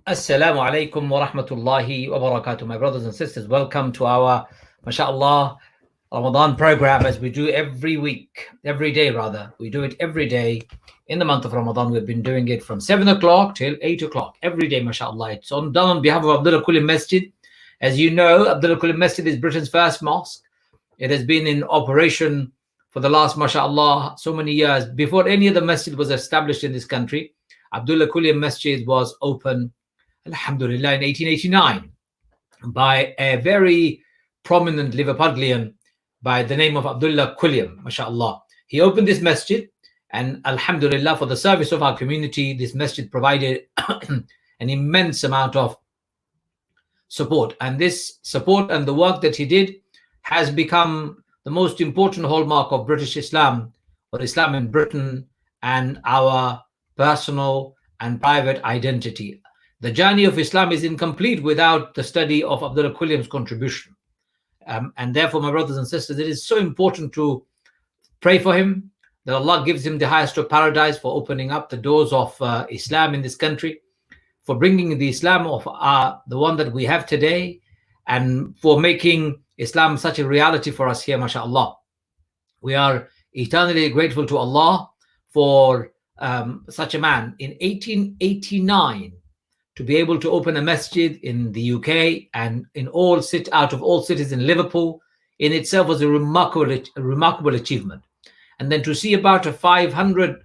Assalamu alaikum wa rahmatullahi wa barakatuh. My brothers and sisters, welcome to our, mashallah, Ramadan program as we do every week, every day rather. We do it every day in the month of Ramadan. We've been doing it from 7 o'clock till 8 o'clock every day, mashallah. It's done on behalf of Abdullah Quilliam Masjid. As you know, Abdullah Quilliam Masjid is Britain's first mosque. It has been in operation for the last, mashallah, so many years. Before any other masjid was established in this country, Abdullah Quilliam Masjid was open, alhamdulillah, in 1889 by a very prominent Liverpudlian by the name of Abdullah Quilliam, mashallah. He opened this masjid, and alhamdulillah, for the service of our community, this masjid provided an immense amount of support. And this support and the work that he did has become the most important hallmark of British Islam, or Islam in Britain, and our personal and private identity. The journey of Islam is incomplete without the study of Abdullah Quilliam's contribution. And therefore, my brothers and sisters, it is so important to pray for him, that Allah gives him the highest of paradise for opening up the doors of Islam in this country, for bringing the Islam of the one that we have today, and for making Islam such a reality for us here, mashallah. We are eternally grateful to Allah for such a man in 1889 to be able to open a masjid in the UK and out of all cities in Liverpool. In itself was a remarkable achievement. And then to see about a 500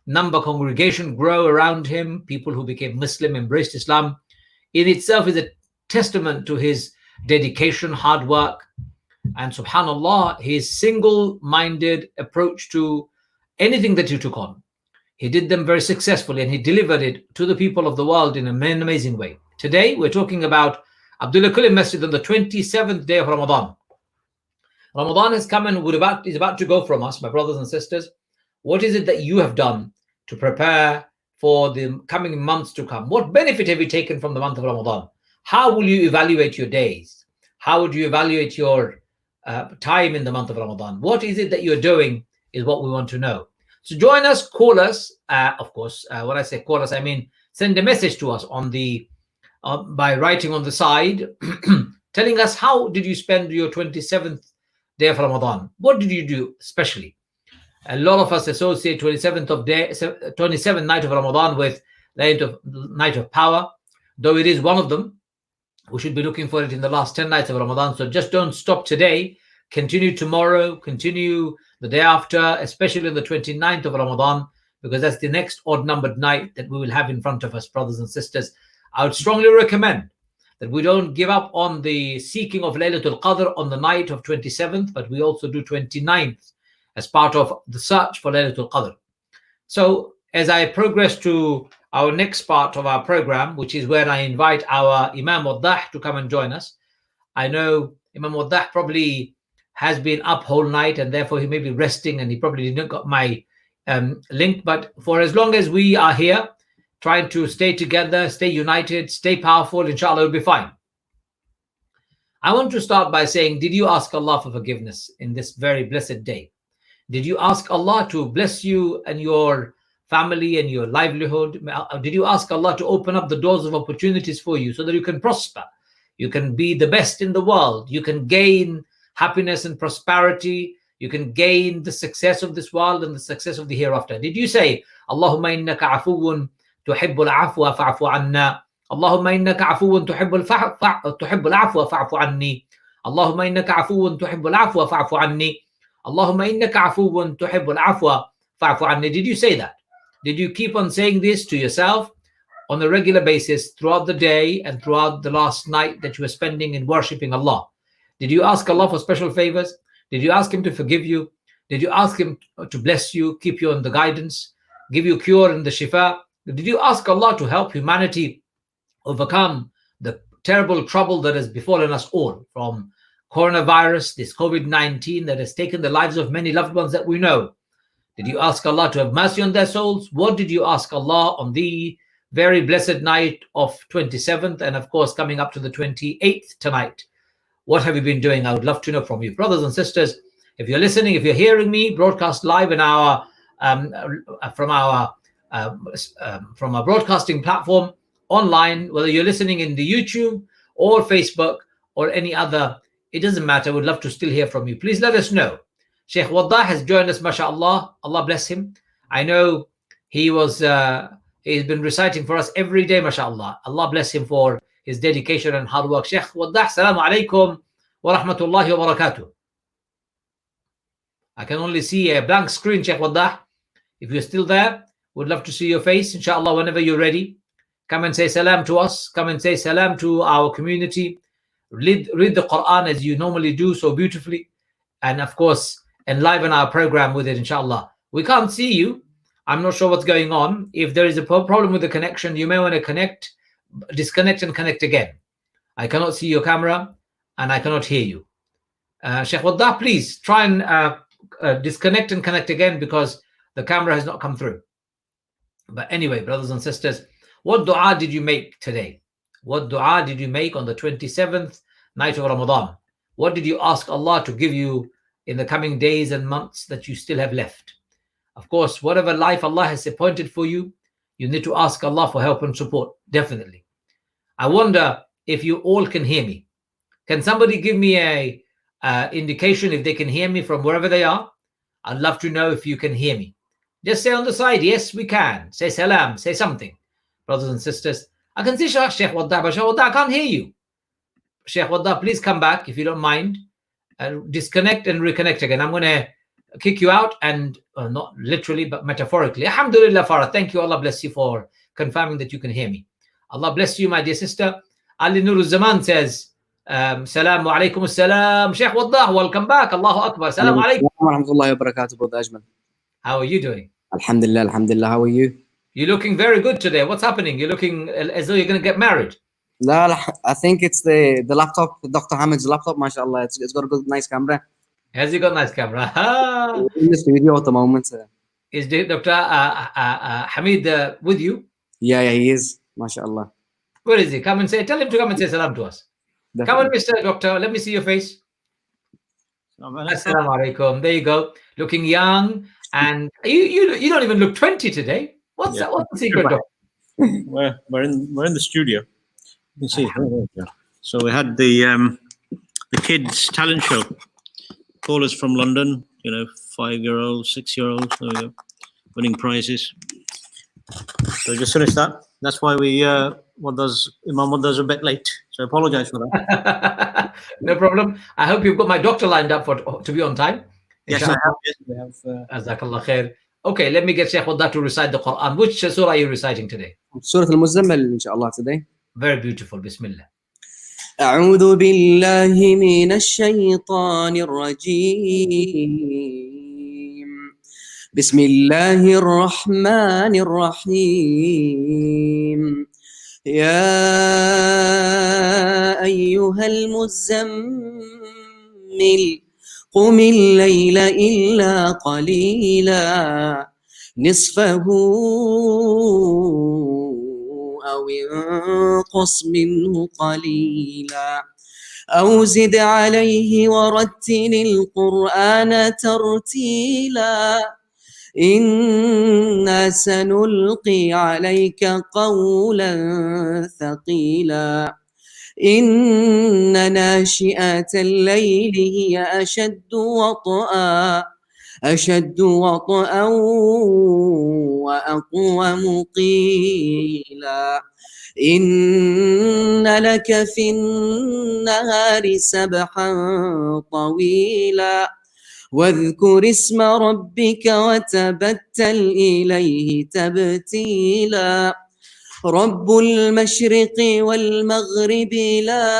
number congregation grow around him, people who became Muslim, embraced Islam, in itself is a testament to his dedication, hard work, and subhanallah, his single-minded approach to anything that he took on. He did them very successfully, and he delivered it to the people of the world in an amazing way. Today, we're talking about Abdullah Quilliam Masjid on the 27th day of Ramadan. Ramadan has come and is about to go from us, my brothers and sisters. What is it that you have done to prepare for the coming months to come? What benefit have you taken from the month of Ramadan? How will you evaluate your days? How would you evaluate your time in the month of Ramadan? What is it that you're doing is what we want to know. So join us, call us. Of course, when I say call us, I mean send a message to us on the by writing on the side, telling us how did you spend your 27th day of Ramadan? What did you do especially? A lot of us associate 27th night of Ramadan with the night of power, though it is one of them. We should be looking for it in the last 10 nights of Ramadan. So just don't stop today. Continue tomorrow, continue the day after, especially on the 29th of Ramadan, because that's the next odd numbered night that we will have in front of us, brothers and sisters. I would strongly recommend that we don't give up on the seeking of Laylatul Qadr on the night of 27th, but we also do 29th as part of the search for Laylatul Qadr. So as I progress to our next part of our program, which is where I invite our Imam Waddah to come and join us. I know Imam Waddah probably has been up whole night, and therefore he may be resting, and he probably didn't got my link. But for as long as we are here, trying to stay together, stay united, stay powerful, inshallah, it'll be fine. I want to start by saying, did you ask Allah for forgiveness in this very blessed day? Did you ask Allah to bless you and your family and your livelihood? Did you ask Allah to open up the doors of opportunities for you so that you can prosper? You can be the best in the world. You can gain happiness and prosperity. You can gain the success of this world and the success of the hereafter. Did you say, Allahumma innaka afuwun tuhibbul afwa fa'fu anna? Allahumma innaka afuwun tuhibbul afwa fa'fu anni. Allahumma innaka afuwun tuhibbul afwa fa'fu anni. Allahumma innaka afuwun tuhibbul afwa fa'fu anni. Did you say that? Did you keep on saying this to yourself on a regular basis throughout the day and throughout the last night that you were spending in worshipping Allah? Did you ask Allah for special favors? Did you ask Him to forgive you? Did you ask Him to bless you, keep you on the guidance, give you cure and the shifa? Did you ask Allah to help humanity overcome the terrible trouble that has befallen us all, from coronavirus, this COVID-19 that has taken the lives of many loved ones that we know? Did you ask Allah to have mercy on their souls? What did you ask Allah on the very blessed night of 27th, and of course coming up to the 28th tonight? What have you been doing? I would love to know from you. Brothers and sisters, if you're listening, if you're hearing me broadcast live in our from our broadcasting platform, online, whether you're listening in the YouTube or Facebook or any other, it doesn't matter. We'd love to still hear from you. Please let us know. Sheikh Waddah has joined us, mashallah. Allah bless him. I know he's been reciting for us every day, mashallah. Allah bless him for his dedication and hard work. Sheikh Waddah, assalamu alaikum wa rahmatullahi wa barakatuh. I can only see a blank screen, Sheikh Waddah. If you're still there, we'd love to see your face, inshallah, whenever you're ready. Come and say salam to us. Come and say salam to our community. Read the Quran as you normally do so beautifully. And of course, enliven our program with it, inshallah. We can't see you. I'm not sure what's going on. If there is a problem with the connection, you may want to disconnect and connect again. I cannot see your camera and I cannot hear you. Sheikh Waddah, please try and disconnect and connect again because the camera has not come through. But anyway, brothers and sisters, what dua did you make today? What dua did you make on the 27th night of Ramadan? What did you ask Allah to give you in the coming days and months that you still have left? Of course, whatever life Allah has appointed for you, you need to ask Allah for help and support, definitely. I wonder if you all can hear me. Can somebody give me a indication if they can hear me from wherever they are? I'd love to know if you can hear me. Just say on the side, yes, we can. Say salam, say something. Brothers and sisters, I can see Sheikh Waddah, but Sheikh Waddah, I can't hear you. Sheikh Waddah, please come back if you don't mind. Disconnect and reconnect again. I'm going to kick you out, and not literally, but metaphorically. Alhamdulillah, Farah. Thank you. Allah bless you for confirming that you can hear me. Allah bless you, my dear sister. Ali Nur Zaman says, Salamu alaikum assalam. Sheikh Waddah, welcome back. Allahu Akbar. Salamu alaikum. Wa rahmatullahi wa barakatuh, Brother Ajmal. How are you doing? Alhamdulillah, alhamdulillah. How are you? You're looking very good today. What's happening? You're looking as though you're going to get married. La, I think it's the laptop, Dr. Hamid's laptop, mashallah. It's got a good, nice camera. Has he got a nice camera? We're in the studio at the moment. Is Dr. Hamid with you? Yeah, he is, mashallah. Where is he? Tell him to come and say salam to us. Definitely. Come on, Mr. Doctor. Let me see your face. Assalamu alaikum. There you go. Looking young. And you don't even look 20 today. What's the secret, Doctor? We're in the studio. You can see. So we had the kids talent show. Callers from London, 5-year-olds, 6-year-olds, there we go, winning prizes. So we just finished that. That's why Imam Wadda's a bit late. So I apologize for that. No problem. I hope you've got my doctor lined up to be on time. Yes, I have. Yes, we have. Jazakallah khair. Okay, let me get Sheikh Waddah to recite the Quran. Which surah are you reciting today? Surah Al-Muzzammil, inshallah, today. Very beautiful. Bismillah. أعوذ بالله من الشيطان الرجيم بسم الله الرحمن الرحيم يا أيها المزمل قم الليل إلا قليلا نصفه أو انقص منه قليلا أو زد عليه ورتل القرآن ترتيلا إنا سنلقي عليك قولا ثقيلا إن ناشئة الليل هي أشد وطئا وأقوم قيلا إن لك في النهار سبحا طويلا واذكر اسم ربك وتبتل إليه تبتيلا رب المشرق والمغرب لا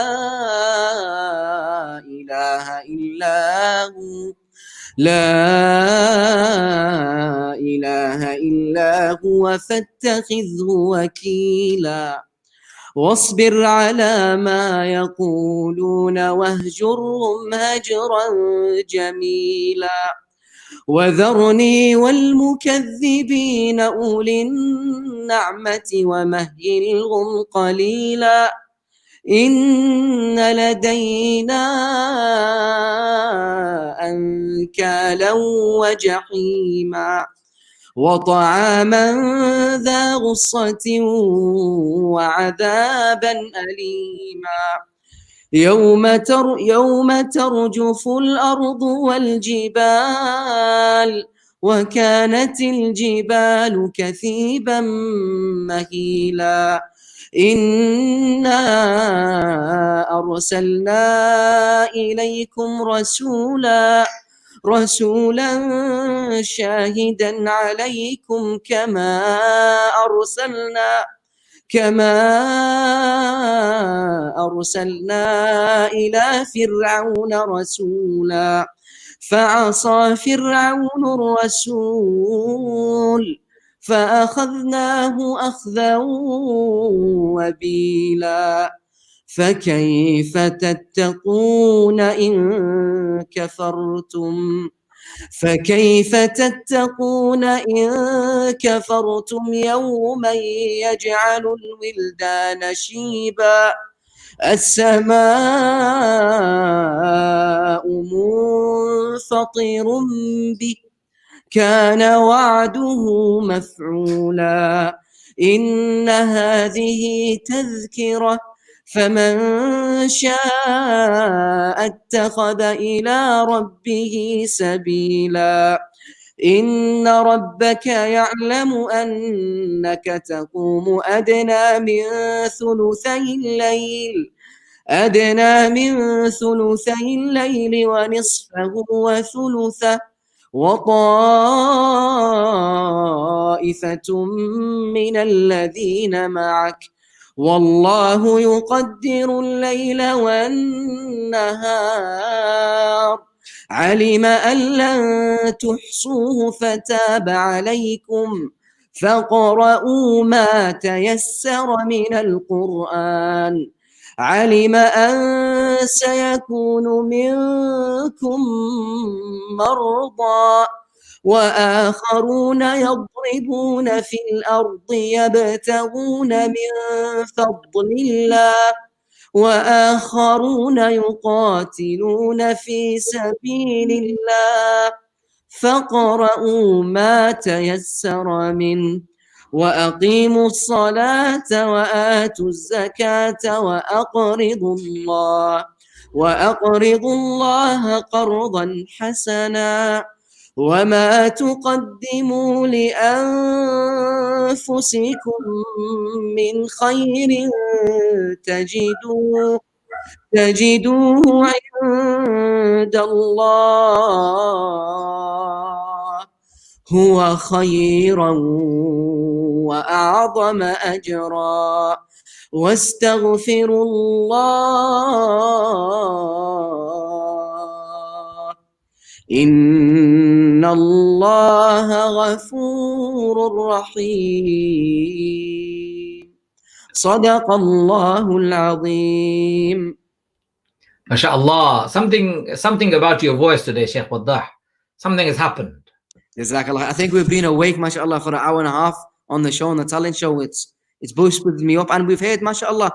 إله إلا هو فاتخذه وكيلا واصبر على ما يقولون واهجرهم هجرا جميلا وذرني والمكذبين أولي النعمة ومهلهم قليلا إن لدينا أنكالا وجحيما وطعاما ذا غصة وعذابا أليما يوم ترجف الأرض والجبال وكانت الجبال كثيبا مهيلا إنا أرسلنا إليكم رسولا شاهدا عليكم كما أرسلنا إلى فرعون رسولا فعصى فرعون الرسول فأخذناه أخذا وبيلا فكيف تتقون إن كفرتم يوما يجعل الولدان شيبا السماء منفطر به كان وعده مفعولا إن هذه تذكرة فمن شاء اتخذ إلى ربه سبيلا إن ربك يعلم أنك تقوم أدنى من ثلثي الليل ونصفه وثلثه وطائفة من الذين معك والله يقدر الليل والنهار علم أن لن تحصوه فتاب عليكم فاقرؤوا ما تيسر من القرآن علم أن سيكون منكم مرضى وآخرون يضربون في الأرض يبتغون من فضل الله وآخرون يقاتلون في سبيل الله فاقرؤوا ما تيسر منه وأقيموا الصلاة وآتوا الزكاة وأقرضوا الله قرضا حسنا وما تقدموا لأنفسكم من خير تجدوه عند الله هو خيرا وأعظم أجرا واستغفروا الله إن الله غفور رحيم صدق الله العظيم. MashaAllah, something about your voice today, Sheikh Waddah. Something has happened. Jazakallah. I think we've been awake, mashallah, for an hour and a half on the show, on the talent show. It's boosted me up. And we've heard, mashallah,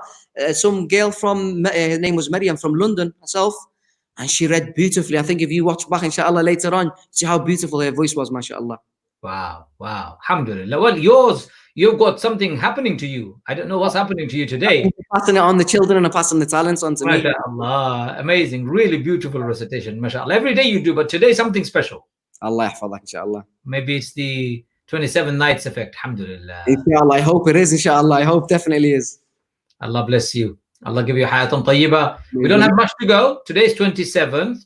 some girl from, her name was Maryam from London herself, and she read beautifully. I think if you watch back, inshallah, later on, see how beautiful her voice was, mashallah. Wow. Alhamdulillah. Well, you've got something happening to you. I don't know what's happening to you today. I'm passing it on the children and I'm passing the talents on to me. MashaAllah. Amazing. Really beautiful recitation. MashaAllah. Every day you do, but today something special. Allah yahfadak, inshallah. Maybe it's the 27 nights effect. Alhamdulillah. Inshallah. I hope it is, inshallah. I hope definitely is. Allah bless you. Allah give you hayatan tayyiba. We don't have much to go. Today is 27th.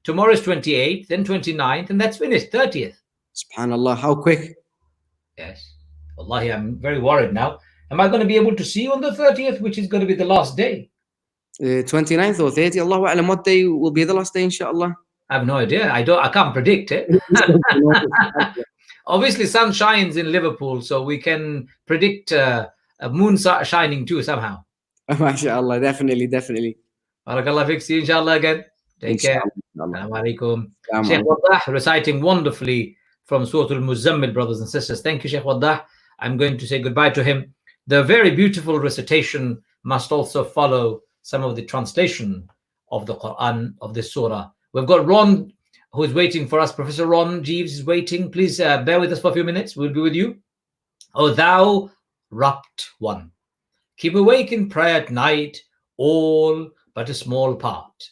Tomorrow is 28th, then 29th, and that's finished. 30th. Subhanallah. How quick. Yes. Wallahi, I'm very worried now. Am I going to be able to see you on the 30th, which is going to be the last day? 29th or 30th. Allahu a'lam what day will be the last day, inshallah. I have no idea. I can't predict it. Obviously, sun shines in Liverpool, so we can predict a moon shining too somehow. MashaAllah, definitely. Barakallah fix you, inshallah, again. Take care. Assalamu alaikum. Sheikh Waddah reciting wonderfully from Surah Al-Muzammil, brothers and sisters. Thank you, Sheikh Waddah. I'm going to say goodbye to him. The very beautiful recitation must also follow some of the translation of the Quran, of this surah. We've got Ron, who is waiting for us. Professor Ron Jeeves is waiting. Please bear with us for a few minutes. We'll be with you. O thou rapt one, keep awake in prayer at night, all but a small part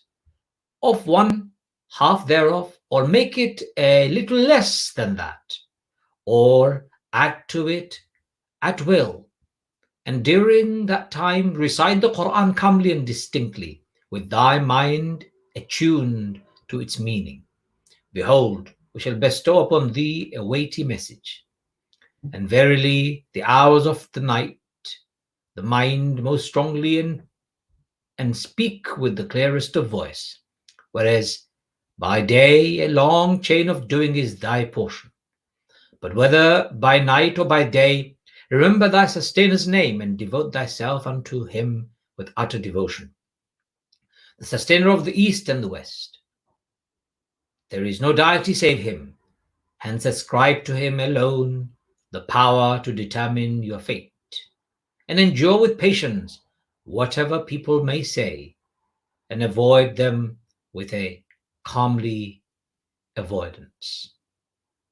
of one half thereof, or make it a little less than that, or add to it at will. And during that time recite the Quran calmly and distinctly, with thy mind attuned to its meaning. Behold, we shall bestow upon thee a weighty message. And verily, the hours of the night, the mind most strongly in, and speak with the clearest of voice, whereas by day a long chain of doing is thy portion. But whether by night or by day, remember thy sustainer''s name and devote thyself unto him with utter devotion. The sustainer of the east and the west. There is no deity save him, hence ascribe to him alone the power to determine your fate, and endure with patience whatever people may say, and avoid them with a calmly avoidance.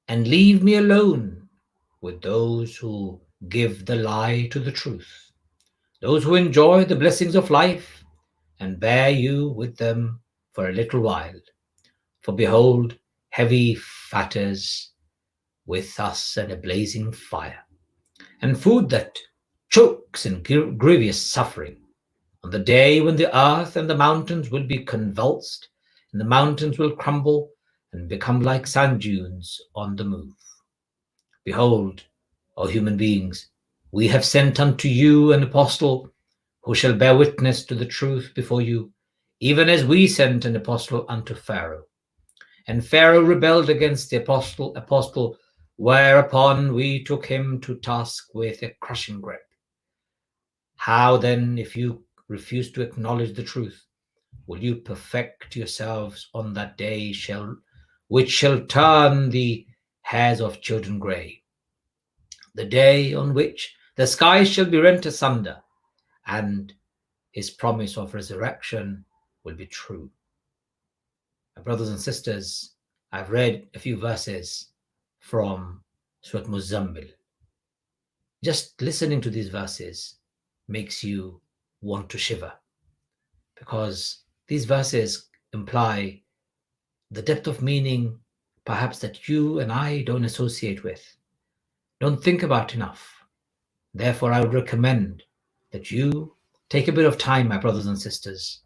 And leave me alone with those who give the lie to the truth, those who enjoy the blessings of life, and bear you with them for a little while. For behold, heavy fetters with us and a blazing fire, and food that chokes in grievous suffering, on the day when the earth and the mountains will be convulsed, and the mountains will crumble and become like sand dunes on the move. Behold, O human beings, we have sent unto you an apostle who shall bear witness to the truth before you, even as we sent an apostle unto Pharaoh. And Pharaoh rebelled against the apostle, whereupon we took him to task with a crushing grip. How then, if you refuse to acknowledge the truth, will you perfect yourselves on that day which shall turn the hairs of children grey, the day on which the skies shall be rent asunder, and his promise of resurrection will be true. My brothers and sisters, I've read a few verses from Surah Muzammil. Just listening to these verses makes you want to shiver, because these verses imply the depth of meaning perhaps that you and I don't associate with, don't think about enough. Therefore, I would recommend that you take a bit of time, my brothers and sisters,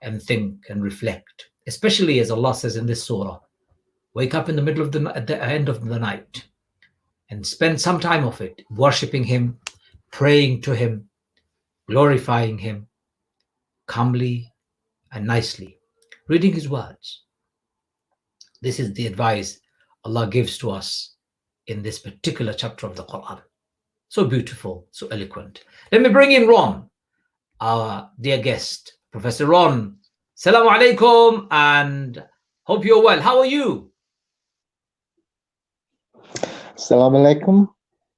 and think and reflect, especially as Allah says in this surah, wake up in the middle of at the end of the night and spend some time of it worshipping him, praying to him, glorifying him calmly and nicely, reading his words. This is the advice Allah gives to us in this particular chapter of the Quran. So beautiful, so eloquent. Let me bring in Ron, our dear guest, Professor Ron. Assalamu alaikum, and hope you're well. How are you? Assalamu alaikum.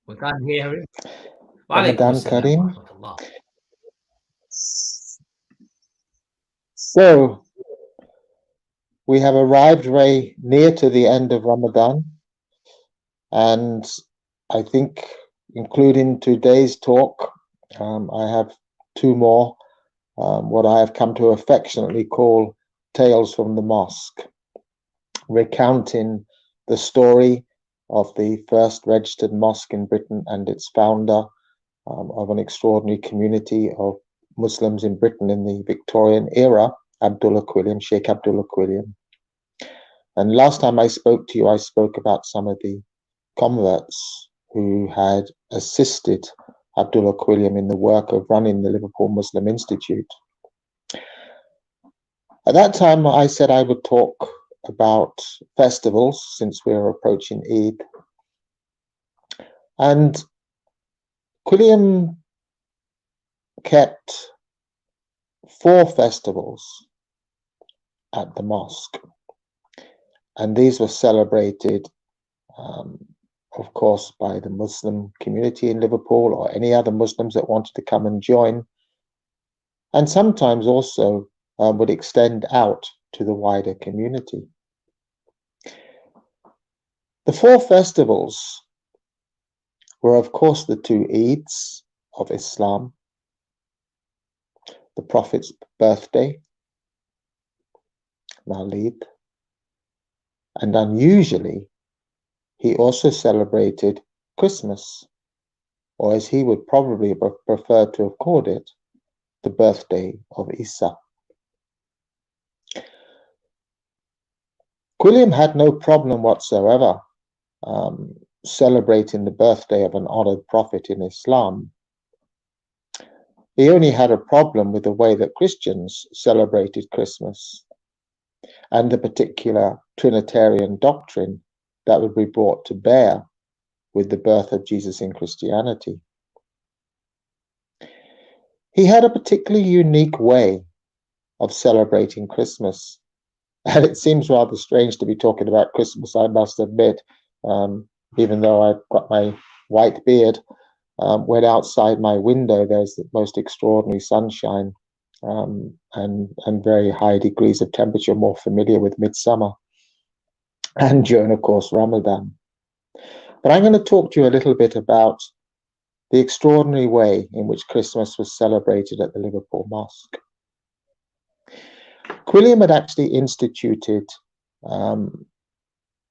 We can't hear you. Ramadan Kareem. So, we have arrived very near to the end of Ramadan, and I think, including today's talk, I have two more, what I have come to affectionately call Tales from the Mosque, recounting the story of the first registered mosque in Britain and its founder, of an extraordinary community of Muslims in Britain in the Victorian era, Abdullah Quilliam, Sheikh Abdullah Quilliam. And last time I spoke to you, I spoke about some of the converts who had assisted Abdullah Quilliam in the work of running the Liverpool Muslim Institute. At that time, I said I would talk about festivals, since we're approaching Eid. And Quilliam kept 4 festivals at the mosque, and these were celebrated, of course, by the Muslim community in Liverpool or any other Muslims that wanted to come and join, and sometimes also would extend out to the wider community. The 4 festivals were, of course, the two Eids of Islam, the Prophet's birthday, Mawlid, and unusually, he also celebrated Christmas, or as he would probably prefer to have called it, the birthday of Isa. Quilliam had no problem whatsoever celebrating the birthday of an honored prophet in Islam. He only had a problem with the way that Christians celebrated Christmas and the particular Trinitarian doctrine that would be brought to bear with the birth of Jesus in Christianity. He had a particularly unique way of celebrating Christmas. And it seems rather strange to be talking about Christmas, I must admit, even though I've got my white beard. When outside my window, there's the most extraordinary sunshine and very high degrees of temperature, more familiar with midsummer, and during, of course, Ramadan. But I'm going to talk to you a little bit about the extraordinary way in which Christmas was celebrated at the Liverpool Mosque. Quilliam had actually instituted,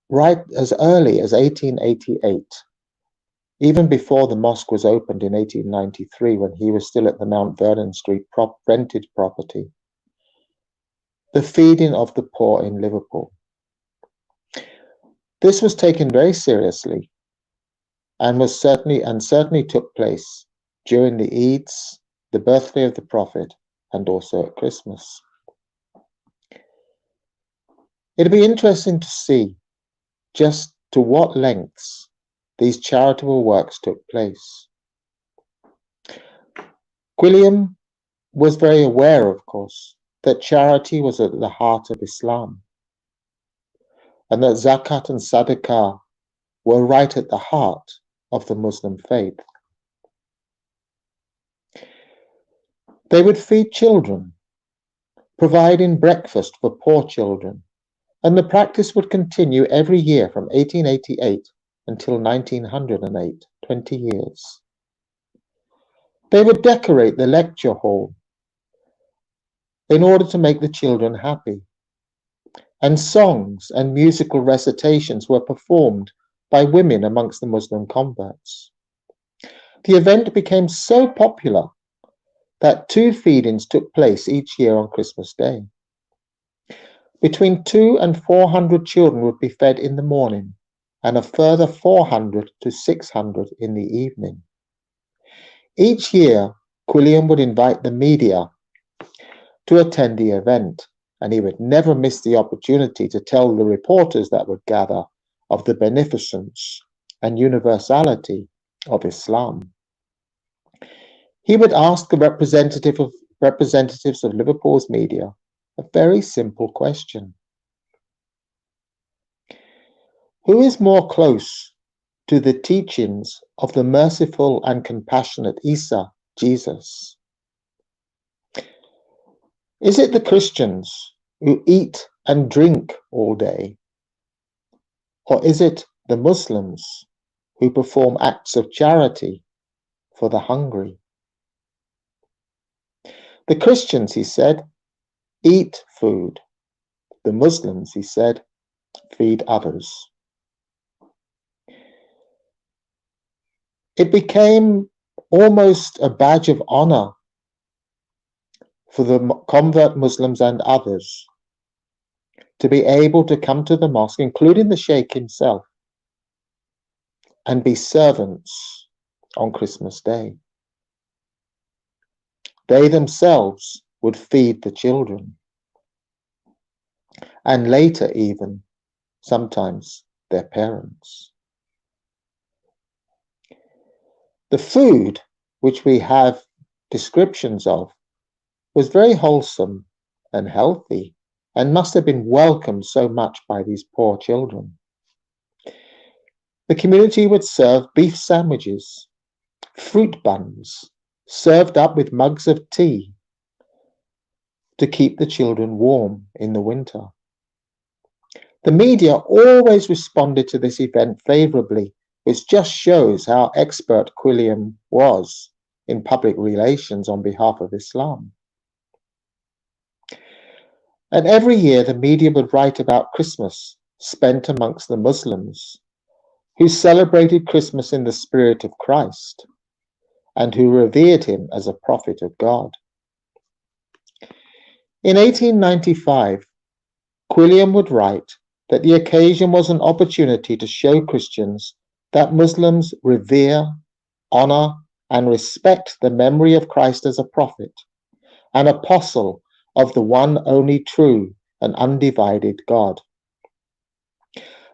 right as early as 1888, even before the mosque was opened in 1893, when he was still at the Mount Vernon Street rented property, the feeding of the poor in Liverpool. This was taken very seriously and certainly took place during the Eids, the birthday of the Prophet, and also at Christmas. It'll be interesting to see just to what lengths these charitable works took place. Quilliam was very aware, of course, that charity was at the heart of Islam, and that zakat and sadaqah were right at the heart of the Muslim faith. They would feed children, providing breakfast for poor children, and the practice would continue every year from 1888 until 1908, 20 years. They would decorate the lecture hall in order to make the children happy, and songs and musical recitations were performed by women amongst the Muslim converts. The event became so popular that 2 feedings took place each year on Christmas Day. Between 200 and 400 children would be fed in the morning, and a further 400 to 600 in the evening. Each year, Quilliam would invite the media to attend the event, and he would never miss the opportunity to tell the reporters that would gather of the beneficence and universality of Islam. He would ask the representatives of Liverpool's media a very simple question. Who is more close to the teachings of the merciful and compassionate Isa, Jesus? Is it the Christians who eat and drink all day? Or is it the Muslims who perform acts of charity for the hungry? The Christians, he said, eat food. The Muslims, he said, feed others. It became almost a badge of honor for the convert Muslims and others to be able to come to the mosque, including the Sheikh himself, and be servants on Christmas Day. They themselves would feed the children, and later even, sometimes, their parents. The food, which we have descriptions of, was very wholesome and healthy, and must have been welcomed so much by these poor children. The community would serve beef sandwiches, fruit buns, served up with mugs of tea to keep the children warm in the winter. The media always responded to this event favorably which just shows how expert Quilliam was in public relations on behalf of Islam. And every year the media would write about Christmas spent amongst the Muslims, who celebrated Christmas in the spirit of Christ and who revered him as a prophet of God. In 1895, Quilliam would write that the occasion was an opportunity to show Christians that Muslims revere, honor, and respect the memory of Christ as a prophet, an apostle of the one only true and undivided God,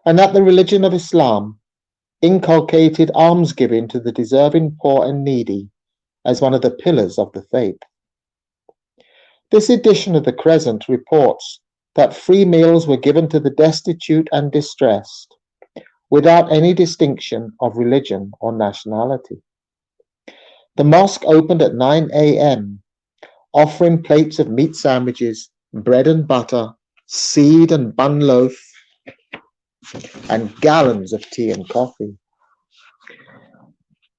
and that the religion of Islam inculcated almsgiving to the deserving poor and needy as one of the pillars of the faith. This edition of the Crescent reports that free meals were given to the destitute and distressed, without any distinction of religion or nationality. The mosque opened at 9 a.m., offering plates of meat sandwiches, bread and butter, seed and bun loaf, and gallons of tea and coffee.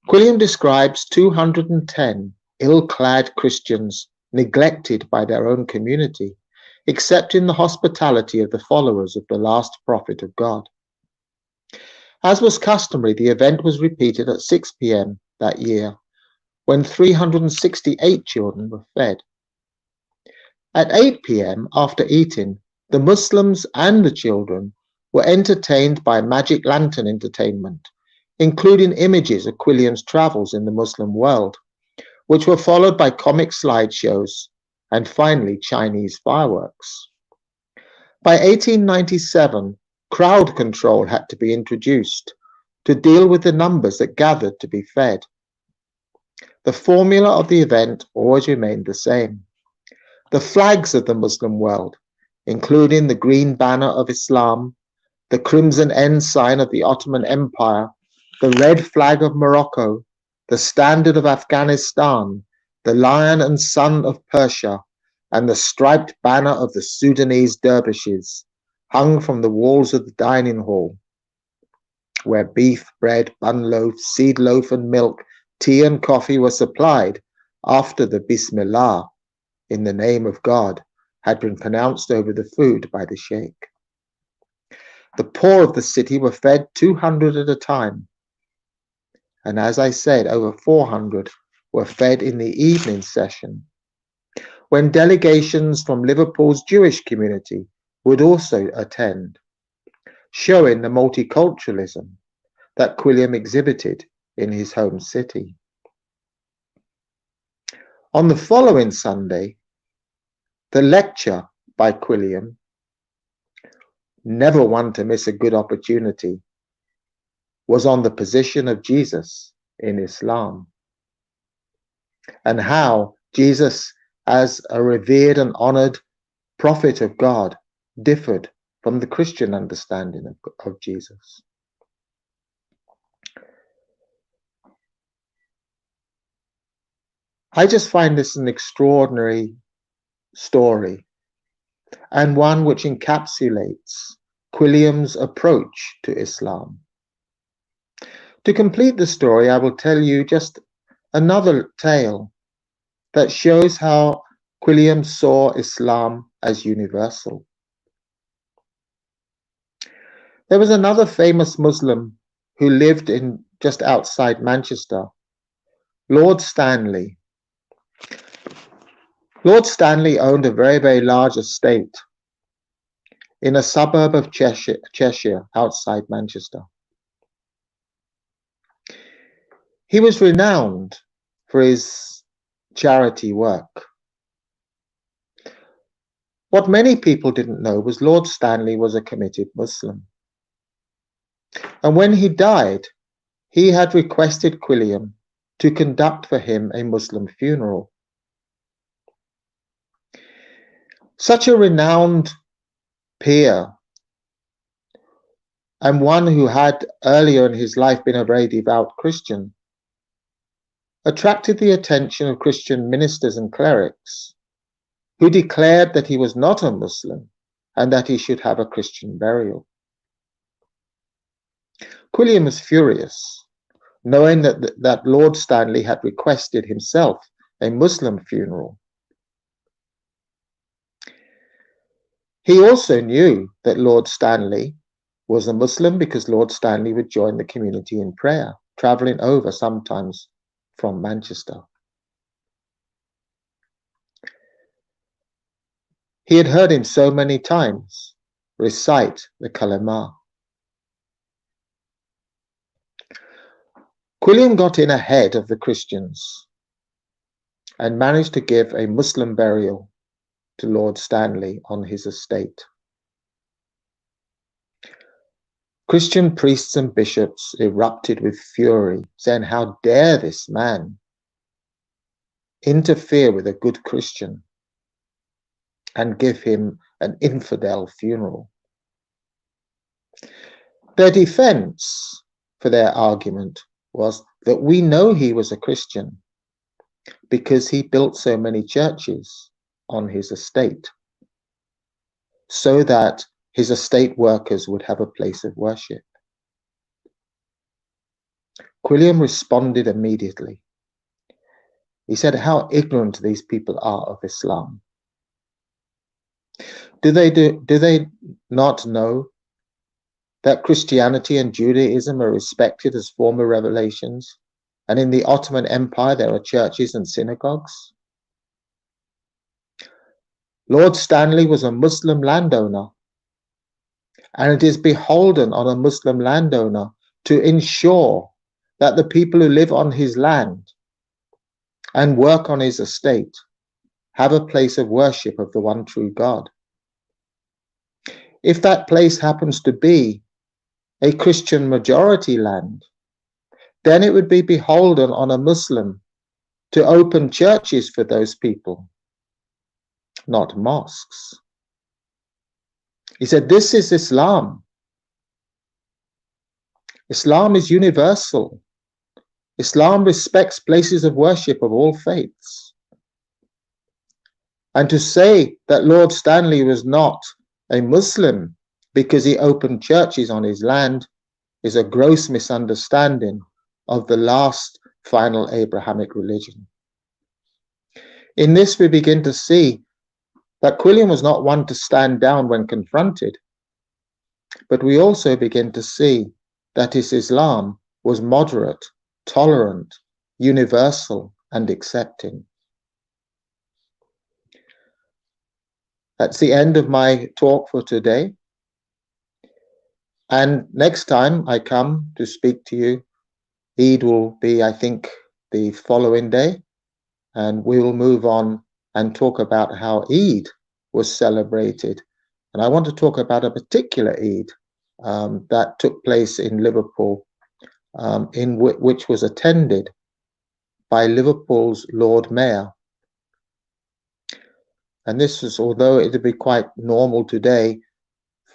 Quilliam describes 210 ill-clad Christians neglected by their own community, accepting the hospitality of the followers of the last prophet of God. As was customary, the event was repeated at 6 p.m. that year, when 368 children were fed. At 8 p.m., after eating, the Muslims and the children were entertained by magic lantern entertainment, including images of Quilliam's travels in the Muslim world, which were followed by comic slideshows and finally Chinese fireworks. By 1897, crowd control had to be introduced to deal with the numbers that gathered to be fed. The formula of the event always remained the same. The flags of the Muslim world, including the green banner of Islam, the crimson ensign of the Ottoman Empire, the red flag of Morocco, the standard of Afghanistan, the lion and sun of Persia, and the striped banner of the Sudanese dervishes, hung from the walls of the dining hall, where beef, bread, bun loaf, seed loaf, and milk, tea and coffee were supplied after the Bismillah, in the name of God, had been pronounced over the food by the sheikh. The poor of the city were fed 200 at a time, and as I said, over 400 were fed in the evening session, when delegations from Liverpool's Jewish community would also attend, showing the multiculturalism that Quilliam exhibited in his home city. On the following Sunday, the lecture by Quilliam, never one to miss a good opportunity, was on the position of Jesus in Islam and how Jesus, as a revered and honored prophet of God, differed from the Christian understanding of Jesus. I just find this an extraordinary story, and one which encapsulates Quilliam's approach to Islam. To complete the story, I will tell you just another tale that shows how Quilliam saw Islam as universal. There was another famous Muslim who lived in just outside Manchester, Lord Stanley. Lord Stanley owned a very, very large estate in a suburb of Cheshire outside Manchester. He was renowned for his charity work. What many people didn't know was Lord Stanley was a committed Muslim. And when he died, he had requested Quilliam to conduct for him a Muslim funeral. Such a renowned peer, and one who had earlier in his life been a very devout Christian, attracted the attention of Christian ministers and clerics, who declared that he was not a Muslim and that he should have a Christian burial. Quilliam was furious, knowing that Lord Stanley had requested himself a Muslim funeral. He also knew that Lord Stanley was a Muslim because Lord Stanley would join the community in prayer, traveling over sometimes from Manchester. He had heard him so many times recite the Kalima. Quilliam got in ahead of the Christians and managed to give a Muslim burial to Lord Stanley on his estate. Christian priests and bishops erupted with fury, saying, "How dare this man interfere with a good Christian and give him an infidel funeral?" Their defense for their argument was that we know he was a Christian because he built so many churches on his estate so that his estate workers would have a place of worship. Quilliam responded immediately. He said how ignorant these people are of Islam. Do they not know that Christianity and Judaism are respected as former revelations, and in the Ottoman Empire there are churches and synagogues? Lord Stanley was a Muslim landowner, and it is beholden on a Muslim landowner to ensure that the people who live on his land and work on his estate have a place of worship of the one true God. If that place happens to be a Christian majority land, then it would be beholden on a Muslim to open churches for those people, not mosques. He said, this is Islam. Islam is universal. Islam respects places of worship of all faiths. And to say that Lord Stanley was not a Muslim because he opened churches on his land is a gross misunderstanding of the last final Abrahamic religion. In this, we begin to see that Quilliam was not one to stand down when confronted, but we also begin to see that his Islam was moderate, tolerant, universal, and accepting. That's the end of my talk for today. And next time I come to speak to you, Eid will be, I think, the following day, and we will move on and talk about how Eid was celebrated. And I want to talk about a particular Eid that took place in Liverpool, which was attended by Liverpool's Lord Mayor. And this was, although it would be quite normal today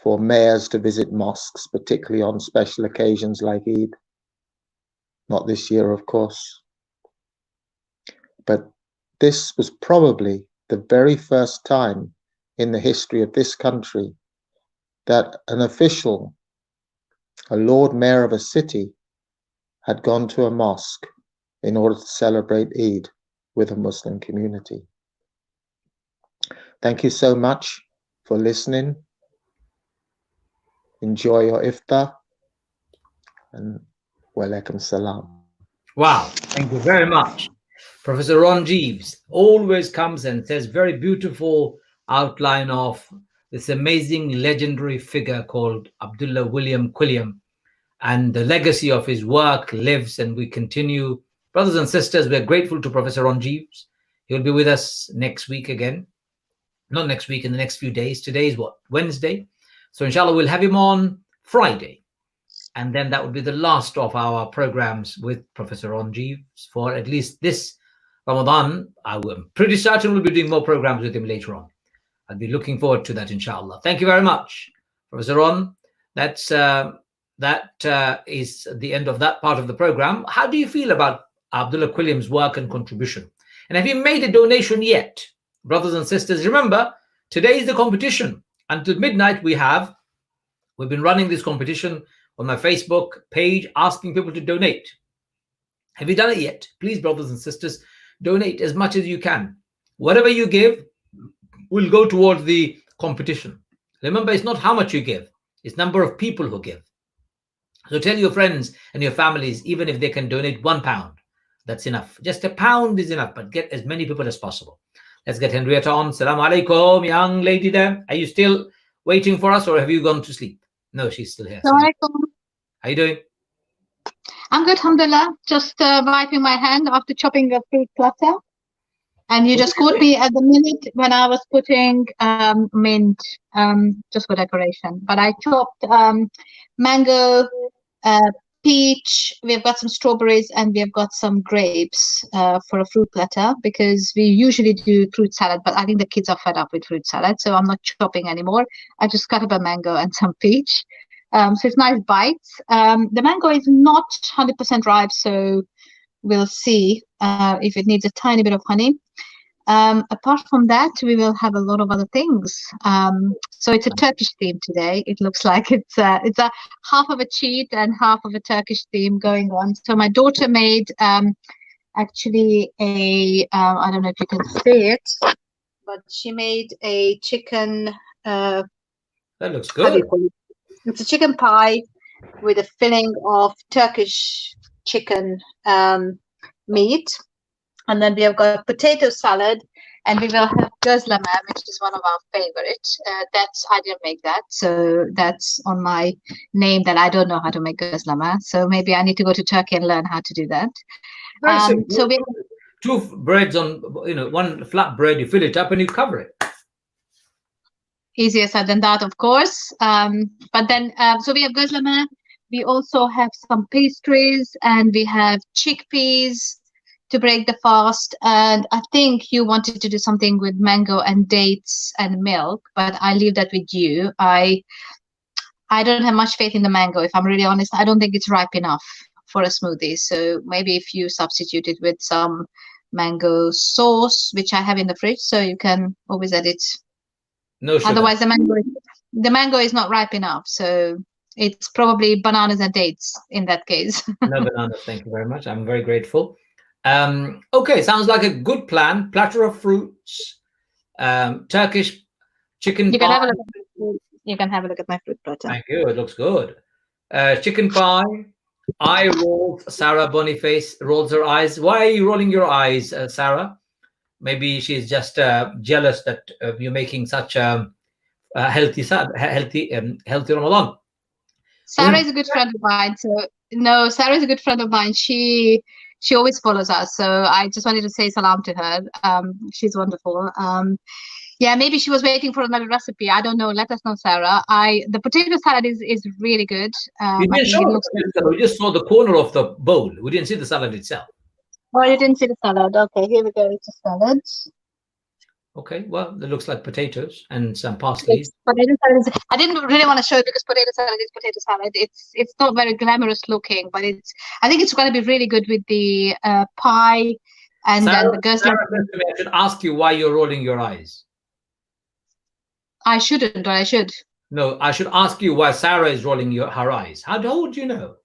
for mayors to visit mosques, particularly on special occasions like Eid. Not this year, of course. But this was probably the very first time in the history of this country that an official, a Lord Mayor of a city, had gone to a mosque in order to celebrate Eid with a Muslim community. Thank you so much for listening. Enjoy your iftar, and walaikum salam. Wow, thank you very much. Professor Ron Jeeves always comes and says very beautiful outline of this amazing legendary figure called Abdullah William Quilliam, and the legacy of his work lives, and we continue. Brothers and sisters, we're grateful to Professor Ron Jeeves. He'll be with us next week again. Not next week, in the next few days. Today is what? Wednesday. So inshallah, we'll have him on Friday. And then that would be the last of our programs with Professor Ron Jeeves for at least this Ramadan. I'm pretty certain we'll be doing more programs with him later on. I'll be looking forward to that, inshallah. Thank you very much, Professor Ron. That is the end of that part of the program. How do you feel about Abdullah Quilliam's work and contribution? And have you made a donation yet? Brothers and sisters, remember, today is the competition. Until midnight, we've been running this competition on my Facebook page asking people to donate. Have you done it yet? Please, brothers and sisters, donate as much as you can. Whatever you give will go towards the competition. Remember, it's not how much you give, it's number of people who give. So tell your friends and your families, even if they can donate £1, that's enough. Just £1 is enough, but get as many people as possible. Let's get Henrietta on. Salaam alaikum, young lady there. Are you still waiting for us, or have you gone to sleep? No, she's still here. How are you doing? I'm good, alhamdulillah. Just wiping my hand after chopping a fruit platter. And you just caught me at the minute when I was putting mint, just for decoration. But I chopped mango, peach, we've got some strawberries, and we've got some grapes for a fruit platter, because we usually do fruit salad, but I think the kids are fed up with fruit salad, so I'm not chopping anymore. I just cut up a mango and some peach. So it's nice bites. The mango is not 100% ripe, so we'll see if it needs a tiny bit of honey. Apart from that, we will have a lot of other things. So it's a Turkish theme today. It looks like it's a half of a cheat and half of a Turkish theme going on. So my daughter made actually a I don't know if you can see it, but she made a chicken. That looks good. It's a chicken pie with a filling of Turkish chicken meat. And then we have got potato salad, and we will have gözleme, which is one of our favorites. I didn't make that, so that's on my name that I don't know how to make gözleme. So maybe I need to go to Turkey and learn how to do that. So we two breads on, one flat bread. You fill it up and you cover it. Easier said than that, of course. But then, so we have gözleme. We also have some pastries, and we have chickpeas to break the fast. And I think you wanted to do something with mango and dates and milk, but I leave that with you. I don't have much faith in the mango, if I'm really honest. I don't think it's ripe enough for a smoothie. So maybe if you substitute it with some mango sauce, which I have in the fridge, so you can always add it. No sugar. Otherwise, the mango is not ripe enough. So it's probably bananas and dates in that case. No bananas, thank you very much. I'm very grateful. Okay, sounds like a good plan. Platter of fruits, Turkish chicken You pie. can have a look at my fruit platter. Thank you, it looks good. Chicken pie, eye rolls. Sarah Boniface rolls her eyes. Why are you rolling your eyes, Sarah? Maybe she's just jealous that you're making such a healthy Ramadan. Sarah is a good friend of mine. No, Sarah is a good friend of mine. She always follows us. So I just wanted to say salam to her. She's wonderful. Yeah, maybe she was waiting for another recipe. I don't know. Let us know, Sarah. The potato salad is really good. We just saw the corner of the bowl. We didn't see the salad itself. Oh, you didn't see the salad. Okay, here we go. It's a salad. Okay, well, it looks like potatoes and some parsley. Potato salad. I didn't really want to show it because potato salad is potato salad. It's not very glamorous looking, but I think it's going to be really good with the pie and Sarah, then the gözleme. I should ask you why you're rolling your eyes. I shouldn't, or I should. No, I should ask you why Sarah is rolling her eyes. How would you know?